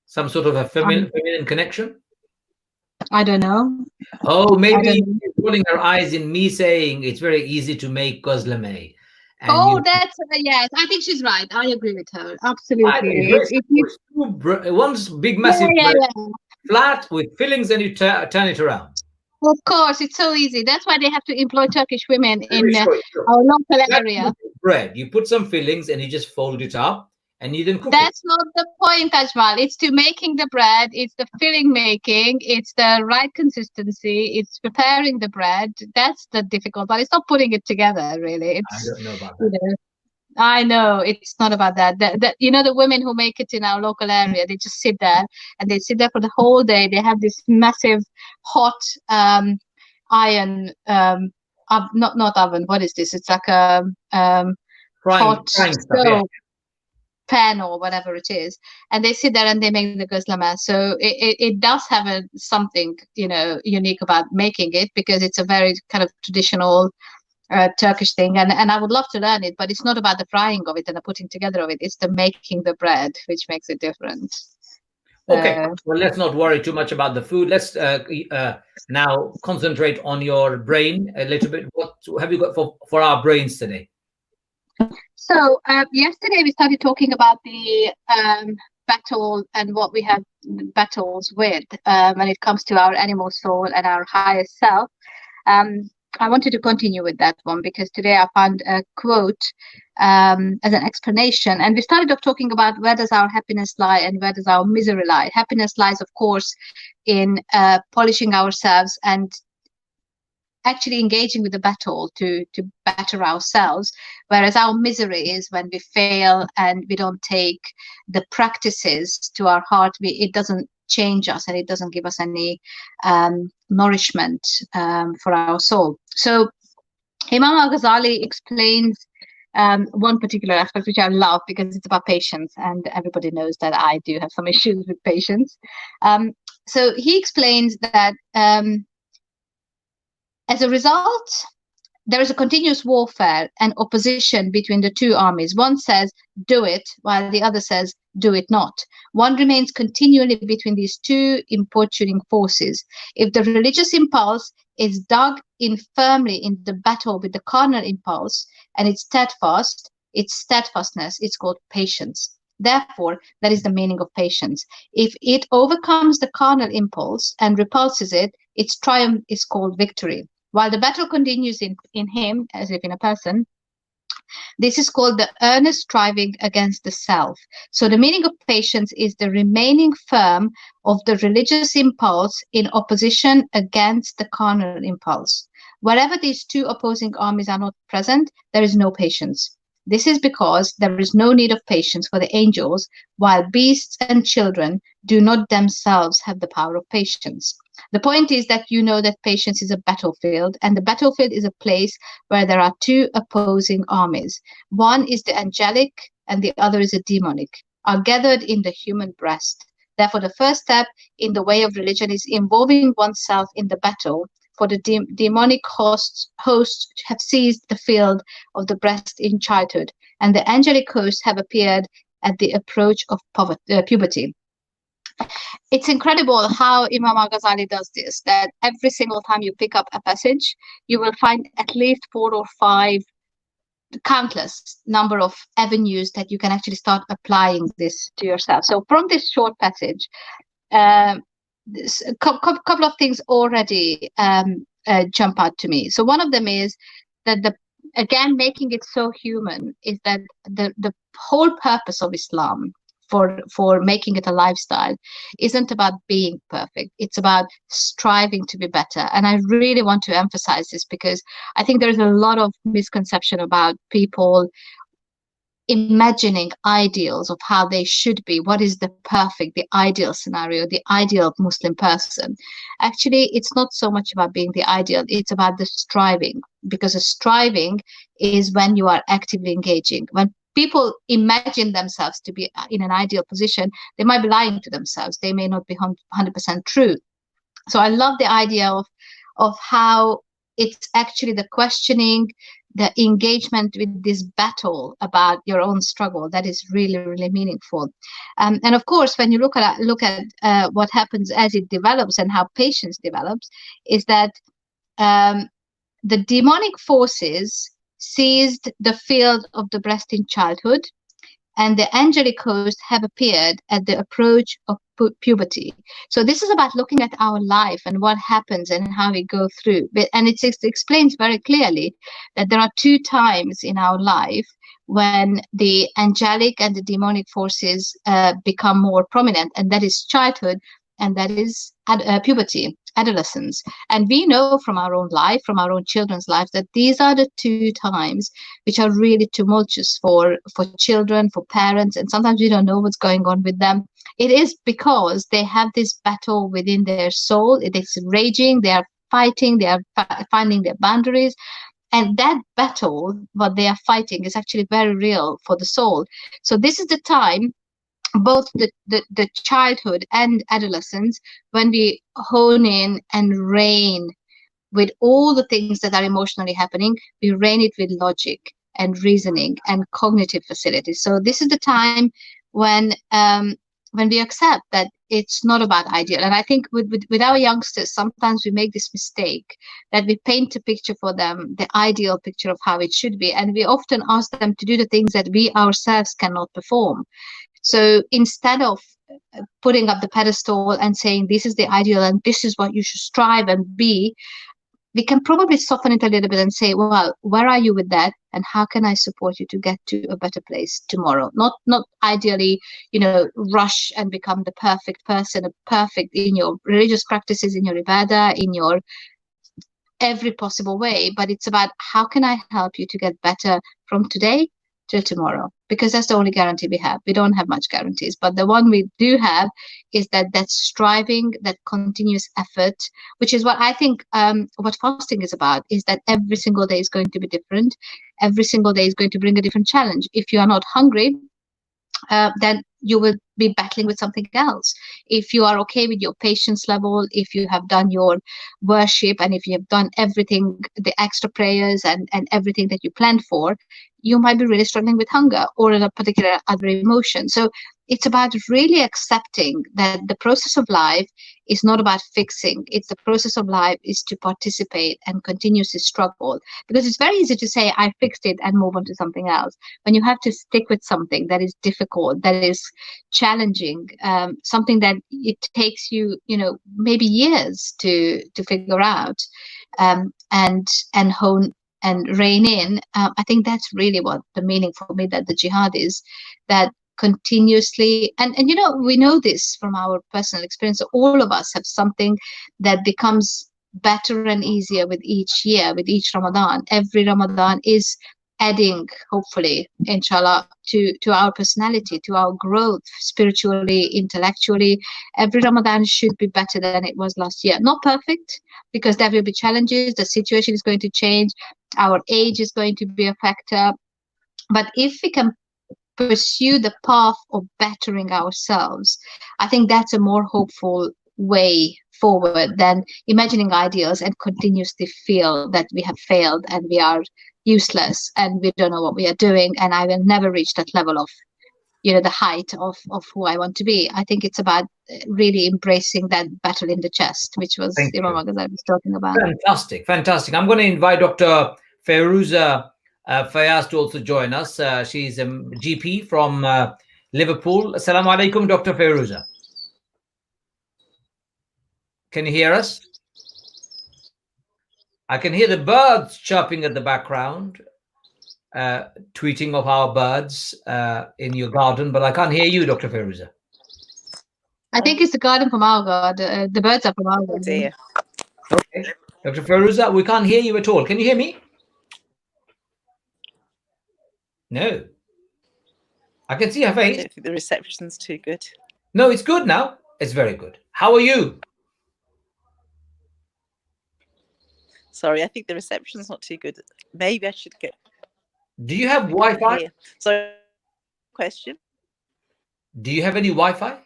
Some sort of a feminine connection? I don't know. Oh, maybe she's rolling her eyes in me saying it's very easy to make gözleme. That's yes. I think she's right. I agree with her. Absolutely. One's big, massive bread, flat with fillings, and you turn it around. Of course, it's so easy. That's why they have to employ Turkish women in our local area. Bread, you put some fillings and you just fold it up. And you didn't cook That's not the point, Ajmal. It's to making the bread. It's the filling making. It's the right consistency. It's preparing the bread. That's the difficult part. It's not putting it together, really. I don't know about that. I know it's not about that. The women who make it in our local area, they just sit there and they sit there for the whole day. They have this massive hot iron, not oven. What is this? It's like a hot stove. Pan or whatever it is, and they sit there and they make the gözleme. So it does have something unique about making it, because it's a very kind of traditional Turkish thing, and I would love to learn it, but it's not about the frying of it and the putting together of it. It's the making the bread which makes it different. Okay, well, let's not worry too much about the food. Let's now concentrate on your brain a little bit. What have you got for our brains today? So yesterday we started talking about the battle and what we have battles with when it comes to our animal soul and our higher self. I wanted to continue with that one because today I found a quote as an explanation, and we started off talking about where does our happiness lie and where does our misery lie. Happiness lies, of course, in polishing ourselves and actually engaging with the battle to better ourselves, whereas our misery is when we fail and we don't take the practices to our heart. It doesn't change us and it doesn't give us any nourishment for our soul. So Imam al-Ghazali explains one particular aspect which I love because it's about patience, and everybody knows that I do have some issues with patience. So he explains that as a result, there is a continuous warfare and opposition between the two armies. One says, do it, while the other says, do it not. One remains continually between these two importuning forces. If the religious impulse is dug in firmly in the battle with the carnal impulse, and it's steadfast, its steadfastness is called patience. Therefore, that is the meaning of patience. If it overcomes the carnal impulse and repulses it, its triumph is called victory. While the battle continues in him, as if in a person, this is called the earnest striving against the self. So the meaning of patience is the remaining firm of the religious impulse in opposition against the carnal impulse. Wherever these two opposing armies are not present, there is no patience. This is because there is no need of patience for the angels, while beasts and children do not themselves have the power of patience. The point is that you know that patience is a battlefield, and the battlefield is a place where there are two opposing armies. One is the angelic and the other is a demonic, are gathered in the human breast. Therefore, the first step in the way of religion is involving oneself in the battle, for the demonic hosts have seized the field of the breast in childhood, and the angelic hosts have appeared at the approach of puberty. It's incredible how Imam al-Ghazali does this, that every single time you pick up a passage, you will find at least 4 or 5 countless number of avenues that you can actually start applying this to yourself. So from this short passage, a couple of things already jump out to me. So one of them is that again, making it so human is that the whole purpose of Islam for making it a lifestyle isn't about being perfect. It's about striving to be better. And I really want to emphasize this because I think there's a lot of misconception about people imagining ideals of how they should be, what is the perfect, the ideal scenario, the ideal Muslim person. Actually, it's not so much about being the ideal, it's about the striving, because the striving is when you are actively engaging. When people imagine themselves to be in an ideal position, they might be lying to themselves. They may not be 100% true. So I love the idea of how it's actually the questioning, the engagement with this battle about your own struggle that is really, really meaningful. And of course, when you look at what happens as it develops and how patience develops, is that the demonic forces seized the field of the breast in childhood, and the angelic hosts have appeared at the approach of puberty. So this is about looking at our life and what happens and how we go through. And it explains very clearly that there are 2 times in our life when the angelic and the demonic forces become more prominent, and that is childhood and that is puberty, adolescence. And we know from our own life, from our own children's lives, that these are the 2 times which are really tumultuous for children, for parents, and sometimes we don't know what's going on with them. It is because they have this battle within their soul. It is raging, they are fighting, they are finding their boundaries. And that battle, what they are fighting, is actually very real for the soul. So this is the time, both the childhood and adolescence, when we hone in and rein with all the things that are emotionally happening, we rein it with logic and reasoning and cognitive facilities. So this is the time when we accept that it's not about ideal. And I think with our youngsters, sometimes we make this mistake that we paint a picture for them, the ideal picture of how it should be, and we often ask them to do the things that we ourselves cannot perform. So instead of putting up the pedestal and saying this is the ideal and this is what you should strive and be, we can probably soften it a little bit and say, well, where are you with that, and how can I support you to get to a better place tomorrow? Not ideally, rush and become the perfect person, perfect in your religious practices, in your ibadah, in your every possible way, but it's about how can I help you to get better from today till tomorrow, because that's the only guarantee we have. We don't have much guarantees, but the one we do have is that striving, that continuous effort, which is what I think what fasting is about, is that every single day is going to be different. Every single day is going to bring a different challenge. If you are not hungry, then you will be battling with something else. If you are okay with your patience level, if you have done your worship, and if you have done everything, the extra prayers and everything that you planned for, you might be really struggling with hunger or a particular other emotion. So it's about really accepting that the process of life is not about fixing. It's the process of life is to participate and continuously struggle. Because it's very easy to say, I fixed it and move on to something else. When you have to stick with something that is difficult, that is challenging, something that it takes you, maybe years to figure out and hone and rein in, I think that's really what the meaning for me that the jihad is, that continuously, and we know this from our personal experience, all of us have something that becomes better and easier with each year, with each Ramadan. Every Ramadan is adding, hopefully, inshallah, to our personality, to our growth spiritually, intellectually. Every Ramadan should be better than it was last year. Not perfect, because there will be challenges, the situation is going to change, our age is going to be a factor, but if we can pursue the path of bettering ourselves, I think that's a more hopeful way forward than imagining ideals and continuously feel that we have failed and we are useless and we don't know what we are doing and I will never reach that level of the height of who I want to be. I think it's about really embracing that battle in the chest, which was Imam Ghazali was talking about. Fantastic. I'm going to invite Dr. Fairuza Fayaz to also join us. She's a GP from Liverpool. Assalamu alaikum, Dr. Fairuza. Can you hear us? I can hear the birds chirping at the background, tweeting of our birds in your garden, but I can't hear you, Dr. Fairuza. I think it's the garden from our garden. The birds are from our garden. Dear. Okay. Dr. Fairuza, we can't hear you at all. Can you hear me? No. I can see her face. I don't think the reception's too good. No, it's good now. It's very good. How are you? Sorry, I think the reception's not too good. Maybe I should get. Do you have Wi-Fi? So, question. Do you have any Wi-Fi?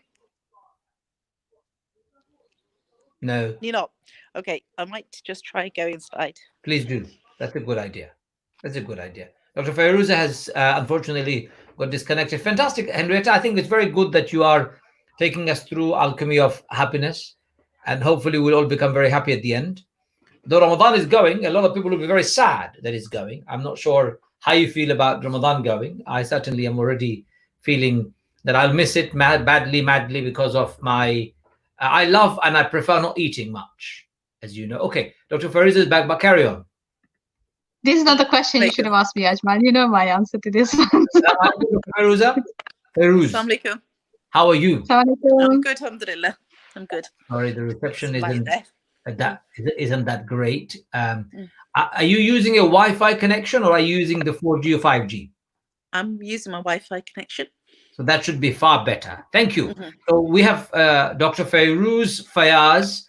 No. You're not. Okay, I might just try go inside. Please do. That's a good idea. That's a good idea. Dr. Fairuza has unfortunately got disconnected. Fantastic. Henrietta, I think it's very good that you are taking us through alchemy of happiness, and hopefully we'll all become very happy at the end. Though Ramadan is going, a lot of people will be very sad that it's going. I'm not sure how you feel about Ramadan going. I certainly am already feeling that I'll miss it madly because of my... I love and I prefer not eating much, as you know. Okay, Dr. Fairuza is back, but carry on. This is not the question you should have asked me, Ajmal. You know my answer to this one. Fairuza? Fairuz. Assalamu alaikum. How are you? I'm good, alhamdulillah. I'm good. Sorry, the reception isn't there. that great. Are you using a Wi-Fi connection or are you using the 4G or 5G? I'm using my Wi-Fi connection. So that should be far better. Thank you. So we have Dr. Fairouz Fayaz.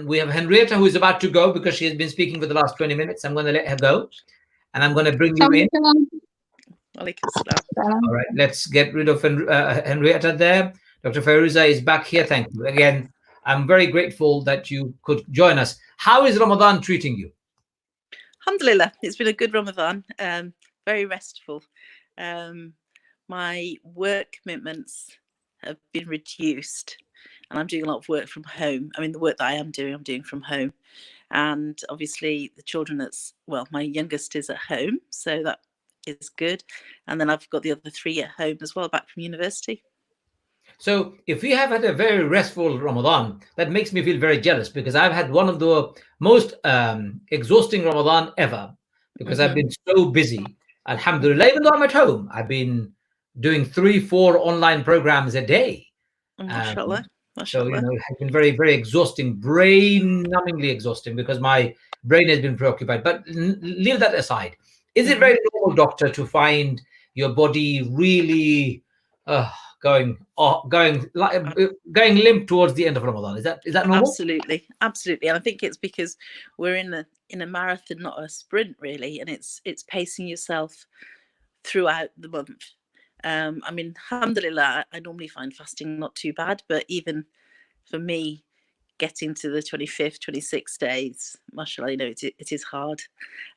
We have Henrietta, who is about to go because she has been speaking for the last 20 minutes. I'm going to let her go. And I'm going to bring you in. All right, let's get rid of Henrietta there. Dr. Fairuza is back here. Thank you. Again, I'm very grateful that you could join us. How is Ramadan treating you? Alhamdulillah, it's been a good Ramadan, very restful. My work commitments have been reduced and I'm doing a lot of work from home. I mean, the work that I am doing, I'm doing from home. And obviously the children my youngest is at home, so that is good. And then I've got the other 3 at home as well, back from university. So if we have had a very restful Ramadan, that makes me feel very jealous, because I've had one of the most exhausting Ramadan ever, because I've been so busy. Alhamdulillah, even though I'm at home, I've been doing 3-4 online programs a day. MashaAllah. So, it has been very, very exhausting, brain-numbingly exhausting, because my brain has been preoccupied. But leave that aside. Is it very normal, doctor, to find your body really going limp towards the end of Ramadan? Is that normal? Absolutely. And I think it's because we're in a marathon, not a sprint, really, and it's pacing yourself throughout the month. I mean, alhamdulillah, I normally find fasting not too bad, but even for me, getting to the 25th, 26 days, mashallah, it is hard.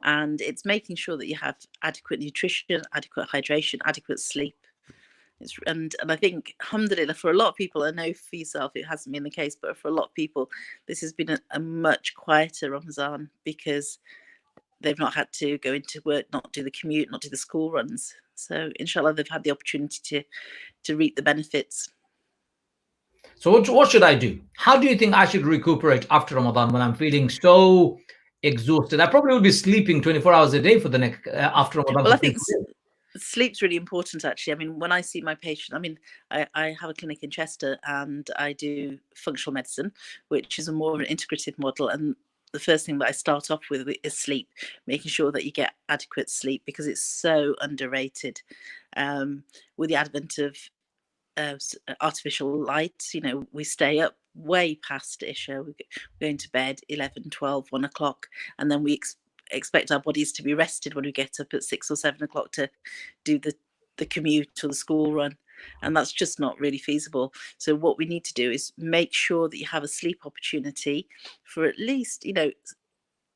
And it's making sure that you have adequate nutrition, adequate hydration, adequate sleep. And I think, alhamdulillah, for a lot of people, I know for yourself it hasn't been the case, but for a lot of people, this has been a much quieter Ramadan, because they've not had to go into work, not do the commute, not do the school runs. So inshallah, they've had the opportunity to reap the benefits. So what should I do? How do you think I should recuperate after Ramadan when I'm feeling so exhausted? I probably will be sleeping 24 hours a day for the next after Ramadan. Well, I think sleep's really important, actually. I mean, when I see my patient, I mean, I have a clinic in Chester and I do functional medicine, which is a more of an integrative model. And the first thing that I start off with is sleep, making sure that you get adequate sleep, because it's so underrated. With the advent of artificial light, we stay up way past Isha. We're going to bed 11, 12, 1 o'clock, and then we expect our bodies to be rested when we get up at 6 or 7 o'clock to do the commute or the school run. And that's just not really feasible. So what we need to do is make sure that you have a sleep opportunity for at least,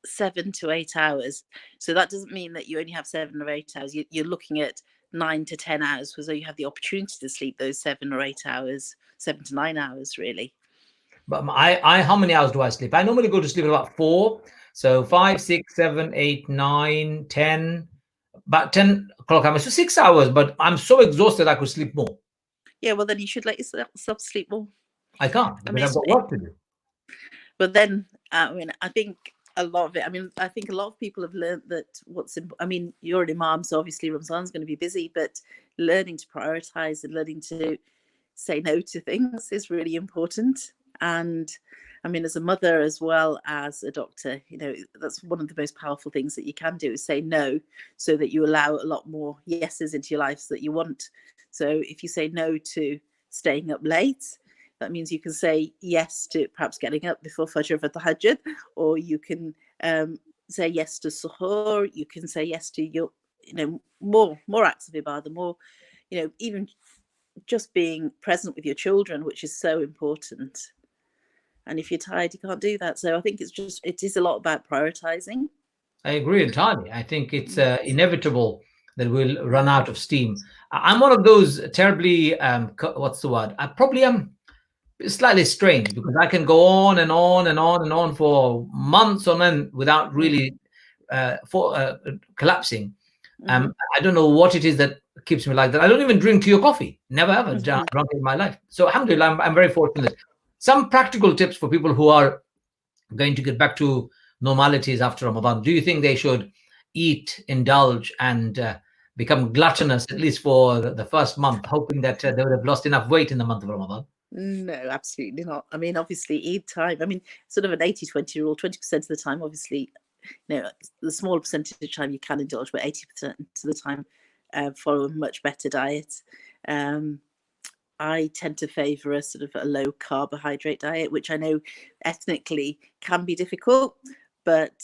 7 to 8 hours. So that doesn't mean that you only have 7 or 8 hours. You're looking at 9 to 10 hours, so you have the opportunity to sleep those 7 or 8 hours, 7 to 9 hours, really. But how many hours do I sleep? I normally go to sleep at about 4. So 5, 6, 7, 8, 9, 10. About 10 o'clock, I'm so 6 hours, but I'm so exhausted I could sleep more. Yeah, well, then you should let yourself sleep more. I can't, because I've got work to do. But then, I think a lot of it, I think a lot of people have learned that you're an imam, so obviously Ramadan's going to be busy, but learning to prioritize and learning to say no to things is really important. And as a mother as well as a doctor, that's one of the most powerful things that you can do, is say no, so that you allow a lot more yeses into your life that you want. So if you say no to staying up late, that means you can say yes to perhaps getting up before Fajr for Tahajjud, or you can say yes to suhoor. You can say yes to your, more acts of ibadah, more, even just being present with your children, which is so important. And if you're tired, you can't do that. So I think it is a lot about prioritizing. I agree entirely. I think it's inevitable that we'll run out of steam. I'm one of those terribly, what's the word? I probably am slightly strange, because I can go on and on and on and on for months on end without really collapsing. I don't know what it is that keeps me like that. I don't even drink tea or coffee. Never ever drunk in my life. So alhamdulillah, I'm very fortunate. Some practical tips for people who are going to get back to normalities after Ramadan. Do you think they should eat, indulge, and become gluttonous, at least for the first month, hoping that they would have lost enough weight in the month of Ramadan? No, absolutely not. Obviously, Eid time, sort of an 80-20 rule, 20% of the time, obviously, the smaller percentage of the time you can indulge, but 80% of the time follow a much better diet. I tend to favour a sort of a low carbohydrate diet, which I know ethnically can be difficult, but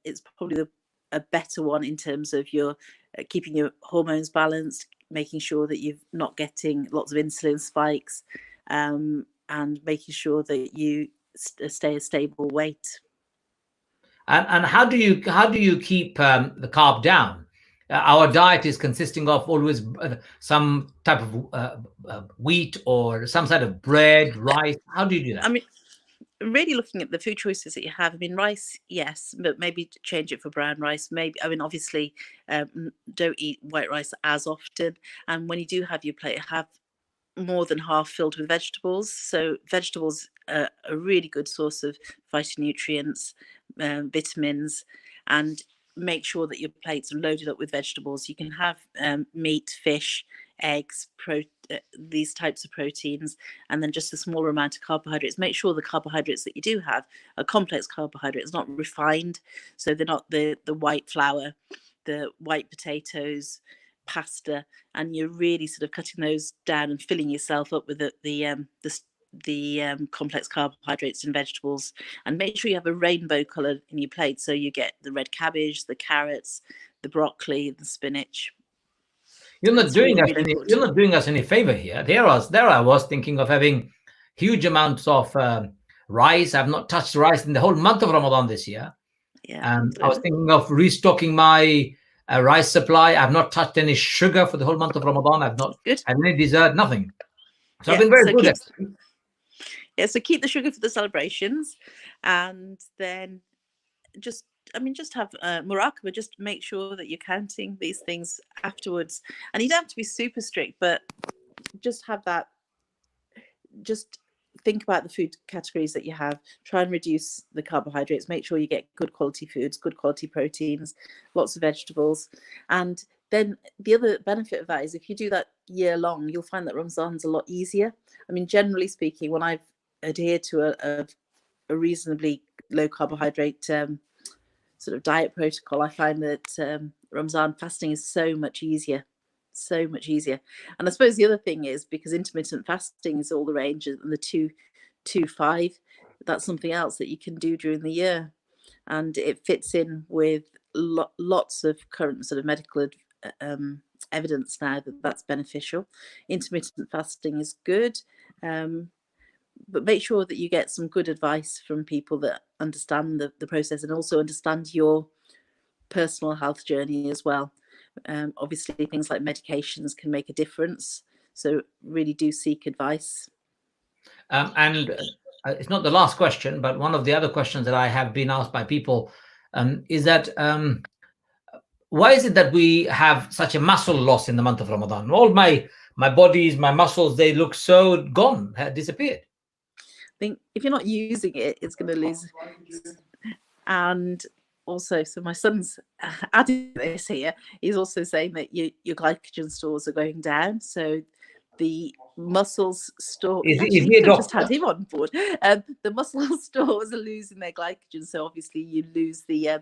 it's probably a better one in terms of your keeping your hormones balanced, making sure that you're not getting lots of insulin spikes, and making sure that you stay a stable weight. And how do you keep the carb down? Our diet is consisting of always some type of wheat or some sort of bread, rice. How do you do that? I mean, really looking at the food choices that you have. I mean, rice, yes, but maybe change it for brown rice. Maybe, I mean, obviously, don't eat white rice as often. And when you do have your plate, have more than half filled with vegetables. So vegetables are a really good source of phytonutrients, vitamins, and make sure that your plates are loaded up with vegetables. You can have meat, fish, eggs, these types of proteins, and then just a smaller amount of carbohydrates. Make sure the carbohydrates that you do have are complex carbohydrates, not refined. So they're not the white flour, the white potatoes, pasta, and you're really sort of cutting those down and filling yourself up with the complex carbohydrates and vegetables. And make sure you have a rainbow color in your plate, so you get the red cabbage, the carrots, the broccoli, the spinach. You're not doing us any favor here. There I was thinking of having huge amounts of rice. I've not touched rice in the whole month of Ramadan this year. Yeah, I was thinking of restocking my rice supply. I've not touched any sugar for the whole month of Ramadan. I've not had any dessert, nothing. So I've been very good. So keep the sugar for the celebrations, and then just have muraqabah. Just make sure that you're counting these things afterwards. And you don't have to be super strict, but just have that. Just think about the food categories that you have. Try and reduce the carbohydrates. Make sure you get good quality foods, good quality proteins, lots of vegetables. And then the other benefit of that is if you do that year long, you'll find that Ramadan's a lot easier. I mean, generally speaking, when I've adhered to a reasonably low carbohydrate sort of diet protocol, I find that Ramadan fasting is so much easier. And I suppose the other thing is, because intermittent fasting is all the range, and the 2-5, that's something else that you can do during the year, and it fits in with lots of current sort of medical evidence now that that's beneficial. Intermittent fasting is good, but make sure that you get some good advice from people that understand the process and also understand your personal health journey as well. Obviously, things like medications can make a difference, so really do seek advice. And it's not the last question, but one of the other questions that I have been asked by people is that why is it that we have such a muscle loss in the month of Ramadan? All my bodies, my muscles, they look so gone, disappeared. I think if you're not using it, it's going to lose. And also, so my son's adding this here. He's also saying that your glycogen stores are going down. So the muscles store. Just had him on board. The muscle stores are losing their glycogen, so obviously you lose the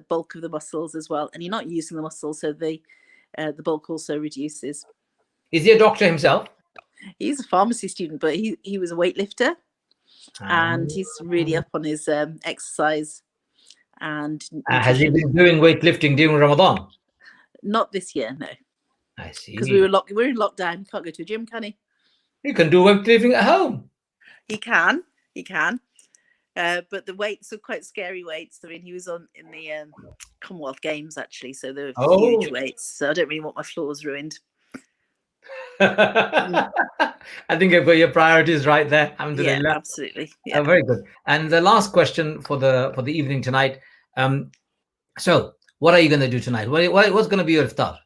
bulk of the muscles as well, and you're not using the muscle, so the bulk also reduces. Is he a doctor himself? He's a pharmacy student, but he was a weightlifter, and he's really up on his exercise. And has he been doing weightlifting during Ramadan? Not this year, no. I see. Because we're in lockdown. He can't go to a gym, can he? He can do weightlifting at home. He can. But the weights are quite scary weights. I mean, he was in the Commonwealth Games, actually, so they're huge weights. So I don't really want my floors ruined. I think I've got your priorities right there. Alhamdulillah. Yeah, absolutely. Yeah. Very good. And the last question for the evening tonight. So what are you going to do tonight? What's going to be your iftar?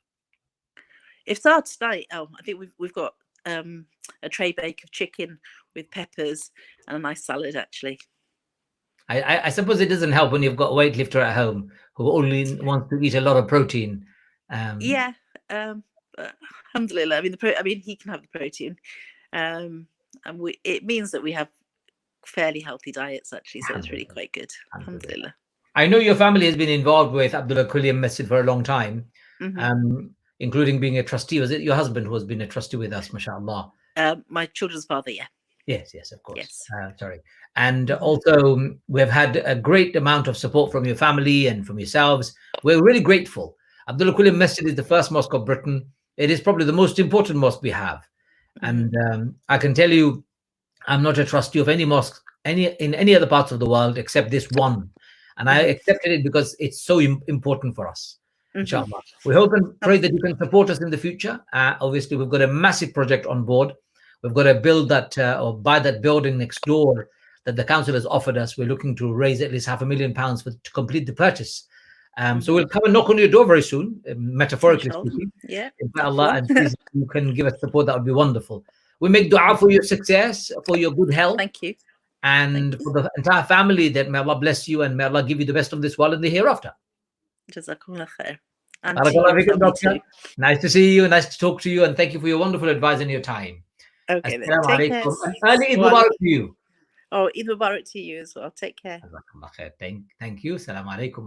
Iftar tonight? Oh, I think we've got a tray bake of chicken with peppers and a nice salad, actually. I suppose it doesn't help when you've got a weightlifter at home who only wants to eat a lot of protein. Yeah. Alhamdulillah. I mean, he can have the protein, and it means that we have fairly healthy diets, actually. So it's really quite good. Alhamdulillah. I know your family has been involved with Abdullah Quilliam Masjid for a long time, including being a trustee. Was it your husband who has been a trustee with us, mashallah? My children's father, yeah. Yes, of course. Yes. Sorry. And also, we've had a great amount of support from your family and from yourselves. We're really grateful. Abdullah Quilliam Masjid is the first mosque of Britain. It is probably the most important mosque we have. And I can tell you, I'm not a trustee of any mosque in any other parts of the world except this one. And I accepted it because it's so important for us. Inshallah. We hope and pray that you can support us in the future. Obviously, we've got a massive project on board. We've got to build that or buy that building next door that the council has offered us. We're looking to raise at least £500,000 to complete the purchase. So we'll come and knock on your door very soon, metaphorically speaking. Yeah. Inshallah, and please, you can give us support. That would be wonderful. We make dua for your success, for your good health. Thank you. And for the entire family, that may Allah bless you and may Allah give you the best of this world and the hereafter. Jazakumullah khair. And Barakallah to you, fikum, Doctor. Nice to see you, nice to talk to you, and thank you for your wonderful advice and your time. Okay, then. Assalamu Take care. alaikum. And early Eid Mubarak to you. Oh, Eid Mubarak to you as well. Take care. Jazakallah khair. Thank you. Assalamu alaikum.